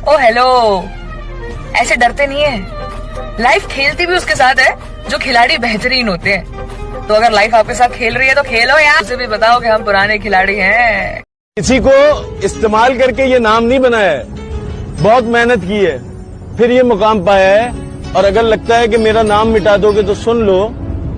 ओ hello, ऐसे डरते नहीं है। लाइफ खेलती भी उसके साथ है जो खिलाड़ी बेहतरीन होते हैं। तो अगर लाइफ आपके साथ खेल रही है तो खेलो यार। उसे भी बताओ कि हम पुराने खिलाड़ी हैं। किसी को इस्तेमाल करके ये नाम नहीं बनाया है, बहुत मेहनत की है फिर ये मुकाम पाया है। और अगर लगता है कि मेरा नाम मिटा दोगे तो सुन लो,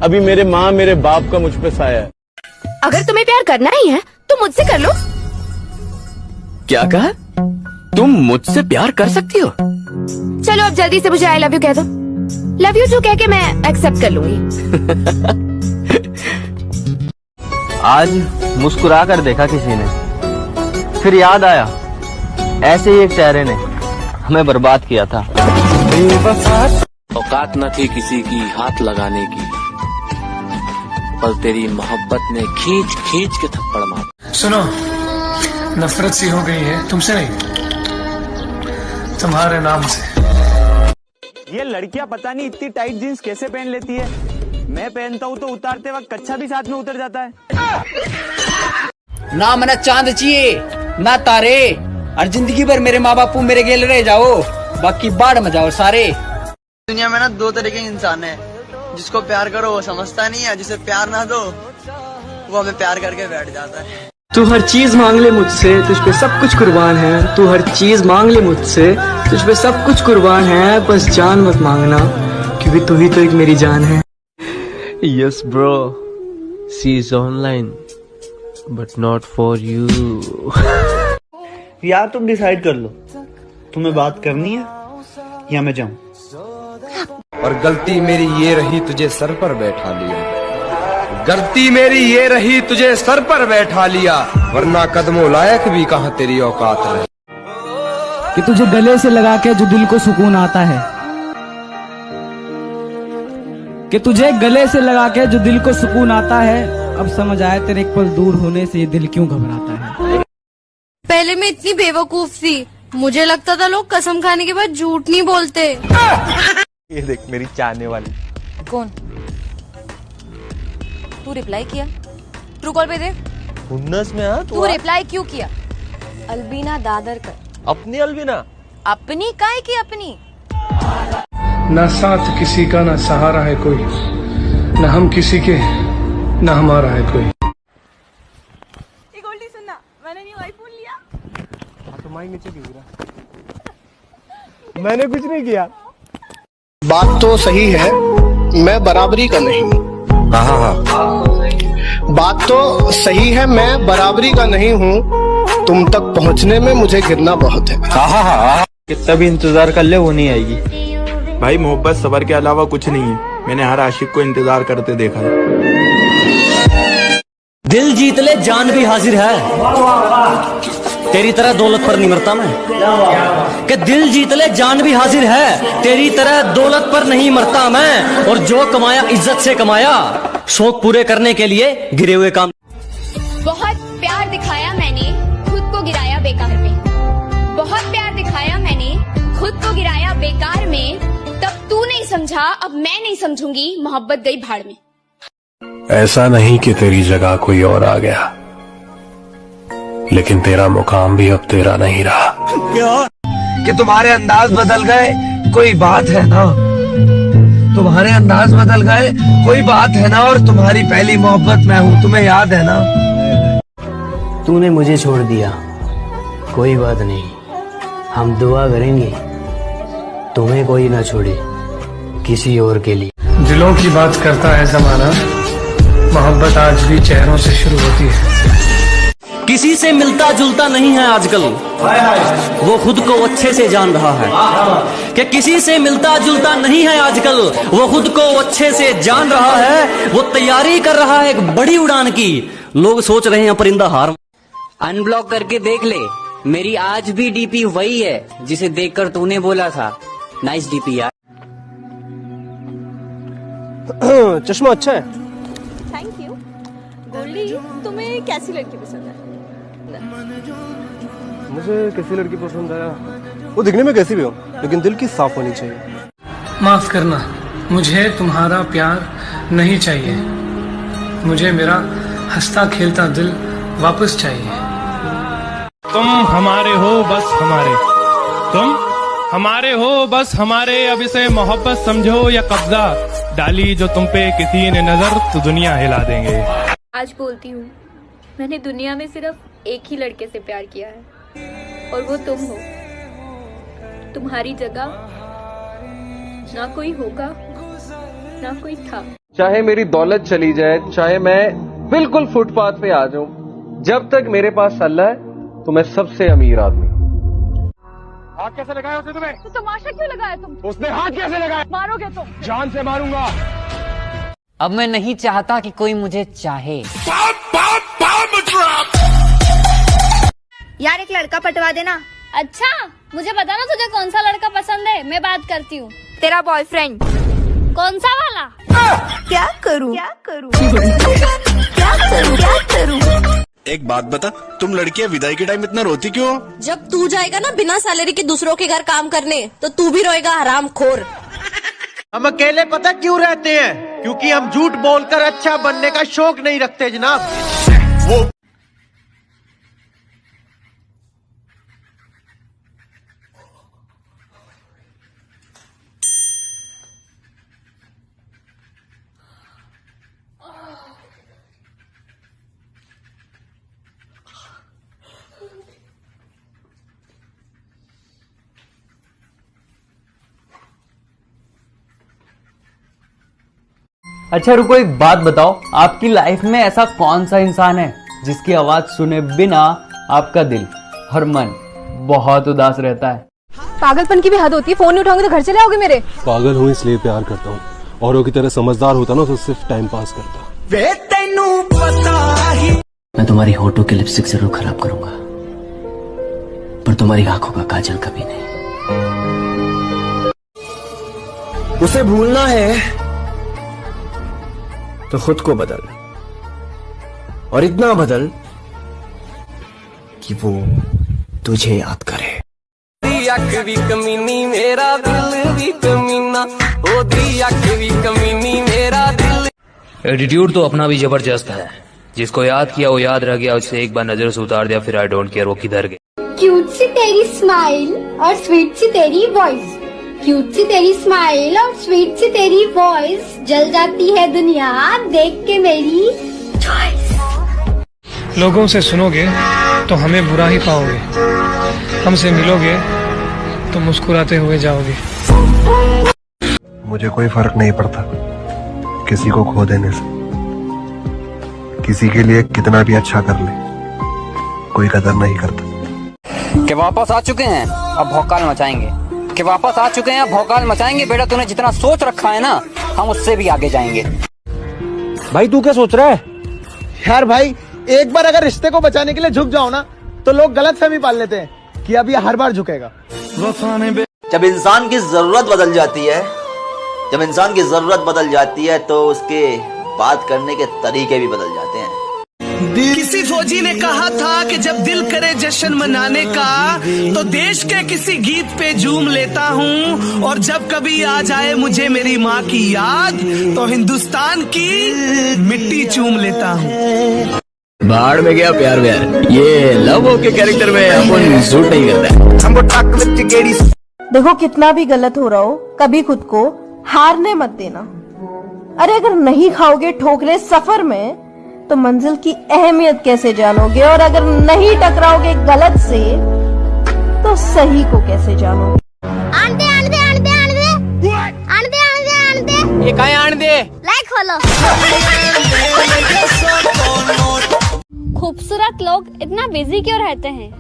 अभी मेरे माँ मेरे बाप का मुझ पे साया है। अगर तुम्हें प्यार करना ही है तो मुझसे कर लो। क्या कहा? तुम मुझसे प्यार कर सकती हो? चलो अब जल्दी से मुझे आई लव यू कह दो। लव यू टू कह के मैं एक्सेप्ट कर लूंगी। आज मुस्कुरा कर देखा किसी ने, फिर याद आया ऐसे ही एक चेहरे ने हमें बर्बाद किया था। औकात न थी किसी की हाथ लगाने की, पर तेरी मोहब्बत ने खींच खींच के थप्पड़ मारा। सुनो, नफरत सी हो गई है तुमसे नहीं, तुम्हारे नाम से। ये लड़कियां पता नहीं इतनी टाइट जीन्स कैसे पहन लेती है। मैं पहनता हूँ तो उतारते वक्त कच्छा भी साथ में उतर जाता है। ना मना चांद चाहिए ना तारे, और जिंदगी भर मेरे माँ बापू मेरे गेल रह जाओ, बाकी बाढ़ में जाओ सारे। दुनिया में ना दो तरह के इंसान है, जिसको प्यार करो वो समझता नहीं है, जिसे प्यार ना दो वो हमें प्यार करके बैठ जाता है। तू हर चीज मांग ले मुझसे, तुझ पे सब कुछ कुर्बान है। तू हर चीज मांग ले मुझसे, तुझ पे सब कुछ कुर्बान है। बस जान मत मांगना, क्योंकि तू ही तो एक मेरी जान है। Yes bro, she is online, but not for you. यार तुम डिसाइड कर लो, तुम्हें बात करनी है या मैं जाऊं। और गलती मेरी ये रही तुझे सर पर बैठा लिया, गलती मेरी ये रही तुझे सर पर बैठा लिया, वरना कदमों लायक भी कहाँ तेरी औकात है। कि तुझे गले से लगा के जो दिल को सुकून आता है, कि तुझे गले से लगा के जो दिल को सुकून आता है, अब समझ आया तेरे एक पल दूर होने से ये दिल क्यों घबराता है। पहले मैं इतनी बेवकूफ थी, मुझे लगता था लोग कसम खाने के बाद झूठ नहीं बोलते। ये देख मेरी चाहने वाली। कौन? तू रिप्लाई किया? ट्रू कॉल पे दे। हुन्नस में हाँ तू रिप्लाई क्यों किया? अलबीना दादर कर। अपनी अलबीना? अपनी काहे की अपनी? ना साथ किसी का ना सहारा है कोई, ना हम किसी के ना हमारा है कोई। एक उल्टी सुनना, मैंने न्यू आईफोन लिया। तो माई नीचे गिरा। मैंने कुछ नहीं किया। बात तो सही है, मैं बराबरी का नहीं हूँ। बात तो सही है, मैं बराबरी का नहीं हूँ। तुम तक पहुँचने में मुझे गिरना बहुत है। कितना भी इंतजार कर ले वो नहीं आएगी। भाई मोहब्बत सबर के अलावा कुछ नहीं है। मैंने हर आशिक को इंतजार करते देखा है। दिल जीत ले जान भी हाजिर है, तेरी तरह दौलत पर नहीं मरता मैं। कि दिल जीत ले जान भी हाजिर है, तेरी तरह दौलत पर नहीं मरता मैं। और जो कमाया इज्जत से कमाया, शौक पूरे करने के लिए गिरे हुए काम। बहुत प्यार दिखाया मैंने, खुद को गिराया बेकार में। बहुत प्यार दिखाया मैंने, खुद को गिराया बेकार में। तब तू नहीं समझा, अब मैं नहीं समझूंगी, मोहब्बत गई भाड़ में। ऐसा नहीं कि तेरी जगह कोई और आ गया, लेकिन तेरा मुकाम भी अब तेरा नहीं रहा। कि तुम्हारे अंदाज बदल गए कोई बात है ना, तुम्हारे अंदाज बदल गए कोई बात है ना। और तुम्हारी पहली मोहब्बत मैं हूँ, तुम्हें याद है ना। तूने मुझे छोड़ दिया, कोई बात नहीं, हम दुआ करेंगे तुम्हें कोई ना छोड़े किसी और के लिए। दिलों की बात करता है जमाना, मोहब्बत आज भी चेहरों से शुरू होती है। किसी से मिलता जुलता नहीं है आजकल, वो खुद को अच्छे से जान रहा है। कि किसी से मिलता जुलता नहीं है आजकल, वो खुद को अच्छे से जान रहा है। वो तैयारी कर रहा है एक बड़ी उड़ान की, लोग सोच रहे हैं परिंदा हार। अनब्लॉक करके देख ले, मेरी आज भी डीपी वही है जिसे देखकर तूने बोला था नाइस डीपी यार। चश्मा अच्छा है। Thank you. गोल्डी, तुम्हें कैसी लड़की पसंद है? मुझे कैसी लड़की पसंद है? वो दिखने में कैसी भी हो, लेकिन दिल की साफ होनी चाहिए। माफ करना, मुझे तुम्हारा प्यार नहीं चाहिए। मुझे मेरा हंसता खेलता दिल वापस चाहिए। तुम हमारे हो, बस हमारे। तुम हमारे हो, बस हमारे, अब इसे मोहब्बत समझो या कब्जा, डाली जो तुम पे किसी ने नजर तो दुनिया हिला देंगे। आज बोलती हूँ, मैंने दुनिया में सिर्फ एक ही लड़के से प्यार किया है और वो तुम हो। तुम्हारी जगह ना कोई होगा ना कोई था। चाहे मेरी दौलत चली जाए, चाहे मैं बिल्कुल फुटपाथ पे आ जाऊं, जब तक मेरे पास अल्लाह है तो मैं सबसे अमीर आदमी। हाथ कैसे लगाया उसने तुम्हें? तो तमाशा क्यों लगाया तुम? उसने हाथ कैसे लगाया? मारोगे तुम? जान से मारूंगा। अब मैं नहीं चाहता कि कोई मुझे चाहे। यार एक लड़का पटवा देना। अच्छा, मुझे बता ना तुझे कौन सा लड़का पसंद है, मैं बात करती हूँ। तेरा बॉयफ्रेंड। कौन सा वाला? क्या करूँ? क्या करूँ? क्या करूँ? क्या करूँ? एक बात बता, तुम लड़कियां विदाई के टाइम इतना रोती क्यों? जब तू जाएगा ना बिना सैलरी के दूसरों के घर काम करने, तो तू भी रोएगा हरामखोर। हम अकेले पता क्यों रहते हैं? क्योंकि हम झूठ बोलकर अच्छा बनने का शौक नहीं रखते जनाब। वो अच्छा रुको, एक बात बताओ, आपकी लाइफ में ऐसा कौन सा इंसान है जिसकी आवाज सुने बिना आपका दिल और मन बहुत उदास रहता है? पागलपन की भी हद होती है। फोन नहीं उठाओगे तो घर चले आओगे मेरे? पागल हूँ इसलिए प्यार करता हूँ, औरों की तरह समझदार होता ना तो सिर्फ टाइम पास करता। मैं तुम्हारी होठों के लिपस्टिक जरूर खराब करूंगा, पर तुम्हारी आंखों का काजल कभी नहीं। उसे भूलना है तो खुद को बदल, और इतना बदल कि वो तुझे याद करे। अख भी कमीनी मेरा दिल भी कमीना, ओ दी अख भी कमीनी मेरा दिल। एटीट्यूड तो अपना भी जबरदस्त है, जिसको याद किया वो याद रह गया, उससे एक बार नजर से उतार दिया फिर आई डोंट केयर वो किधर गए। क्यूट सी तेरी स्माइल और स्वीट सी तेरी वॉइस, क्यूट सी तेरी स्माइल और स्वीट सी तेरी वॉइस, जल जाती है दुनिया देख के मेरी चॉइस। लोगों से सुनोगे तो हमें बुरा ही पाओगे, हमसे मिलोगे तो मुस्कुराते हुए जाओगे। मुझे कोई फर्क नहीं पड़ता किसी को खो देने से, किसी के लिए कितना भी अच्छा कर ले कोई कदर नहीं करता। कि वापस आ चुके हैं अब भौकाल मचाएंगे, कि वापस आ चुके हैं अब भौकाल मचाएंगे। बेटा तूने जितना सोच रखा है ना, हम उससे भी आगे जाएंगे। भाई तू क्या सोच रहा है? यार भाई, एक बार अगर रिश्ते को बचाने के लिए झुक जाओ ना, तो लोग गलतफहमी पाल लेते हैं कि अब ये हर बार झुकेगा। जब इंसान की जरूरत बदल जाती है, जब इंसान की जरूरत बदल जाती है तो उसके बात करने के तरीके भी बदल जाते हैं। किसी फौजी ने कहा था कि जब दिल करे जश्न मनाने का तो देश के किसी गीत पे झूम लेता हूँ, और जब कभी आ जाए मुझे मेरी माँ की याद तो हिंदुस्तान की मिट्टी चूम लेता हूँ। बाहर में गया प्यार व्यार, ये लव के कैरेक्टर में अपन सूट नहीं करता। देखो कितना भी गलत हो रहा हो, कभी खुद को हारने मत देना। अरे अगर नहीं खाओगे ठोकरे सफर में तो मंजिल की अहमियत कैसे जानोगे, और अगर नहीं टकराओगे गलत से तो सही को कैसे जानोगे। आंदे आंदे आंदे आंदे आंदे आंदे आंदे ये काय आंदे लाइक फॉलो। खूबसूरत लोग इतना बिजी क्यों रहते हैं?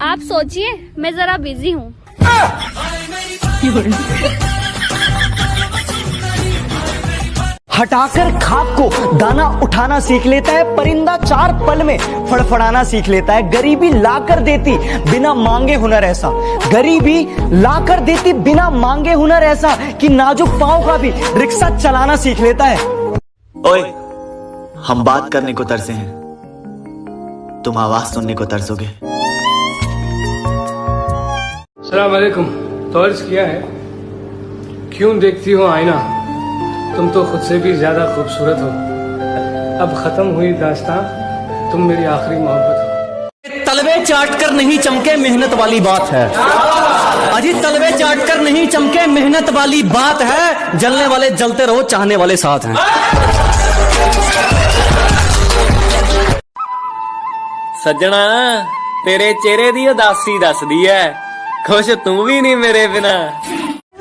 आप सोचिए, मैं जरा बिजी हूँ। हटाकर खाक को दाना उठाना सीख लेता है परिंदा, 4 पल में फड़फड़ाना सीख लेता है। गरीबी लाकर देती बिना मांगे हुनर ऐसा, गरीबी लाकर देती बिना मांगे हुनर ऐसा कि नाजुक पांव का भी रिक्शा चलाना सीख लेता है। ओए, हम बात करने को तरसे हैं, तुम आवाज सुनने को तरसोगे। अस्सलाम वालेकुम। तो अर्ज किया है, क्यों देखती हो आईना, तुम तो खुद से भी ज्यादा खूबसूरत हो। अब खत्म हुई दास्तां, तुम मेरी आखिरी मोहब्बत हो। तलवे चाट कर नहीं चमके मेहनत वाली बात है। तलवे चाट कर नहीं चमके, मेहनत वाली बात है। जलने वाले जलते रहो, चाहने वाले साथ हैं। सज्जना तेरे चेहरे दी उदासी दसदी है, खुश तू भी नहीं मेरे बिना।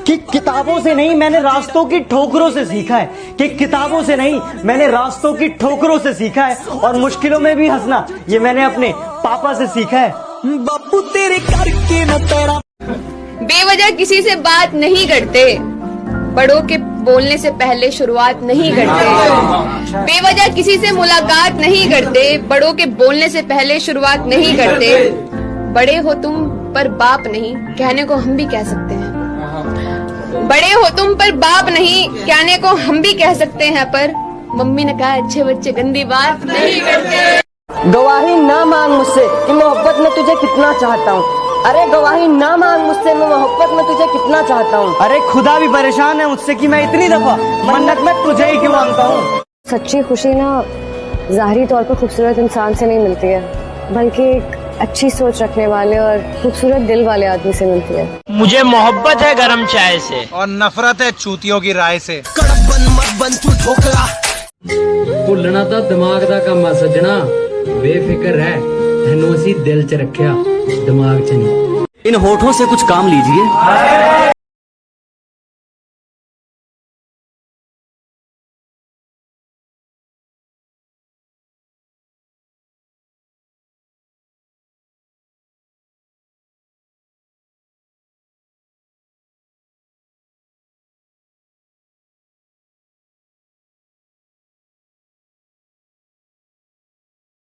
कि किताबों से नहीं मैंने रास्तों की ठोकरों से सीखा है, कि किताबों से नहीं मैंने रास्तों की ठोकरों से सीखा है, और मुश्किलों में भी हंसना ये मैंने अपने पापा से सीखा है। बापू तेरे करके न तेरा। बेवजह किसी से बात नहीं करते, बड़ों के बोलने से पहले शुरुआत नहीं करते। बेवजह किसी से मुलाकात नहीं करते, बड़ों के बोलने से पहले शुरुआत नहीं करते। बड़े हो तुम पर बाप नहीं, कहने को हम भी कह सकते हैं। बड़े हो तुम पर बाप नहीं, कहने को हम भी कह सकते हैं, पर मम्मी ने कहा अच्छे बच्चे गंदी बात नहीं करते। गवाही ना मांग मुझसे कि मोहब्बत में तुझे कितना चाहता हूँ। अरे गवाही ना मांग मुझसे, मैं मोहब्बत में तुझे कितना चाहता हूँ। अरे खुदा भी परेशान है मुझसे कि मैं इतनी दफा मन्नत में तुझे ही क्यों मांगता हूँ। सच्ची खुशी ना ज़ाहिरी तौर पर खूबसूरत इंसान से नहीं मिलती है, बल्कि एक अच्छी सोच रखने वाले और खूबसूरत दिल वाले आदमी से मिलती है। मुझे मोहब्बत है गरम चाय से, और नफरत है चूतियों की राय से। भुलना तो दिमाग का काम है सजना, बेफिक्र है, तेनू असी दिल च रखा, दिमाग च नहीं। इन होठों से कुछ काम लीजिए।